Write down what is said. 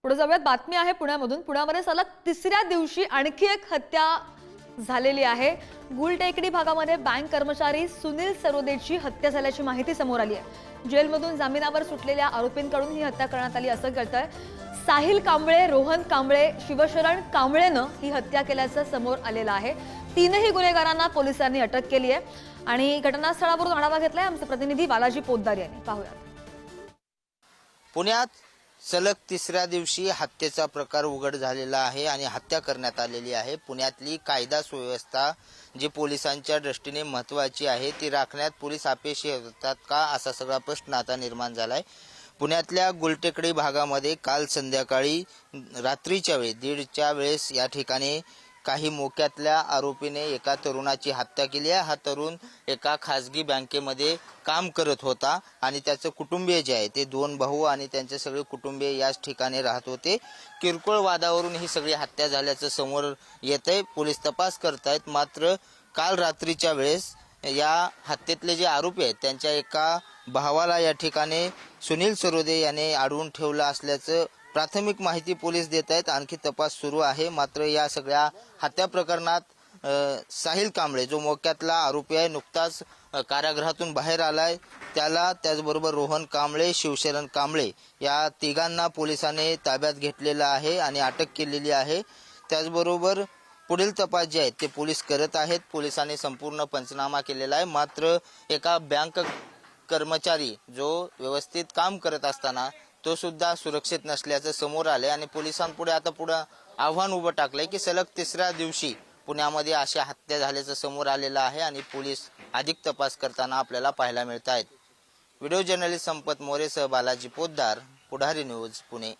पुढे जाऊयात, बातमी आहे पुण्यामधून। पुण्यामध्ये सलग तिसऱ्या दिवशी आणखी एक हत्या झालेली आहे। गुलटेकडी भागामध्ये बँक कर्मचारी सुनील सरोदेची हत्या झाल्याची माहिती समोर आली आहे। जेलमधून जामिनावर सुटलेल्या आरोपींकडून ही हत्या करण्यात आली असं कळतंय। साहिल कांबळे, रोहन कांबळे, शिवशरण कांबळेनं ही हत्या केल्याचं समोर आलेलं आहे। तीनही गुन्हेगारांना पोलिसांनी अटक केली आहे आणि घटनास्थळावरून आढावा घेतलाय आमचे प्रतिनिधी बालाजी पोद्दार यांनी। पाहूयात। पुण्यात सलग तिसऱ्या दिवशी हत्येचा प्रकार उघड झालेला आहे आणि हत्या करण्यात आलेली आहे। पुण्यातली कायदा सुव्यवस्था जी पोलिसांच्या दृष्टीने महत्त्वाची आहे ती राखण्यात पोलीस अपयशी होतात का असा सगळा प्रश्न आता निर्माण झालाय। पुण्यातल्या गुलटेकडी भागामध्ये काल संध्याकाळी रात्रीच्या वेळी 1:30च्या वेळेस या ठिकाणी काही मोक्यातल्या आरोपीने एका तरुणाची हत्या केली आहे। हा तरुण एका खासगी बँकेमध्ये काम करत होता आणि त्याचे कुटुंबीय जे आहे ते 2 भाऊ आणि त्यांचे सगळे कुटुंबीय याच ठिकाणी राहत होते। किरकोळ वादावरून ही सगळी हत्या झाल्याचं समोर येतंय। पोलीस तपास करतायत। मात्र काल रात्रीच्या वेळेस या हत्येतले जे आरोपी आहेत त्यांच्या एका भावाला या ठिकाणी सुनील सरोदे याने अडवून ठेवलं असल्याचं प्राथमिक माहिती पोलीस देत आहेत। आणखी तपास सुरू आहे। मात्र या सगळ्या हत्या प्रकरणात साहिल कांबळे जो मोक्यातला आरोपी आहे नुकताच कारागृहातून बाहेर आलाय, त्याला त्याचबरोबर रोहन कांबळे, शिवशरण कांबळे या तिघांना पोलिसांनी ताब्यात घेतलेलं आहे आणि अटक केलेली आहे। त्याचबरोबर पुढील तपास जे आहेत ते पोलीस करत आहेत। पोलिसांनी संपूर्ण पंचनामा केलेला आहे। मात्र एका बँक कर्मचारी जो व्यवस्थित काम करत असताना तो सुद्धा सुरक्षित नसल्याचं समोर आले आणि पोलिसांपुढे आता आव्हान उभं टाकलंय की सलग तिसऱ्या दिवशी पुण्यामध्ये अशा हत्या झाल्याचं समोर आलेलं आहे आणि पोलीस अधिक तपास करताना आपल्याला पाहायला मिळत आहेत। व्हिडिओ जर्नलिस्ट संपत मोरेसह बालाजी पोद्दार, पुढारी न्यूज, पुणे।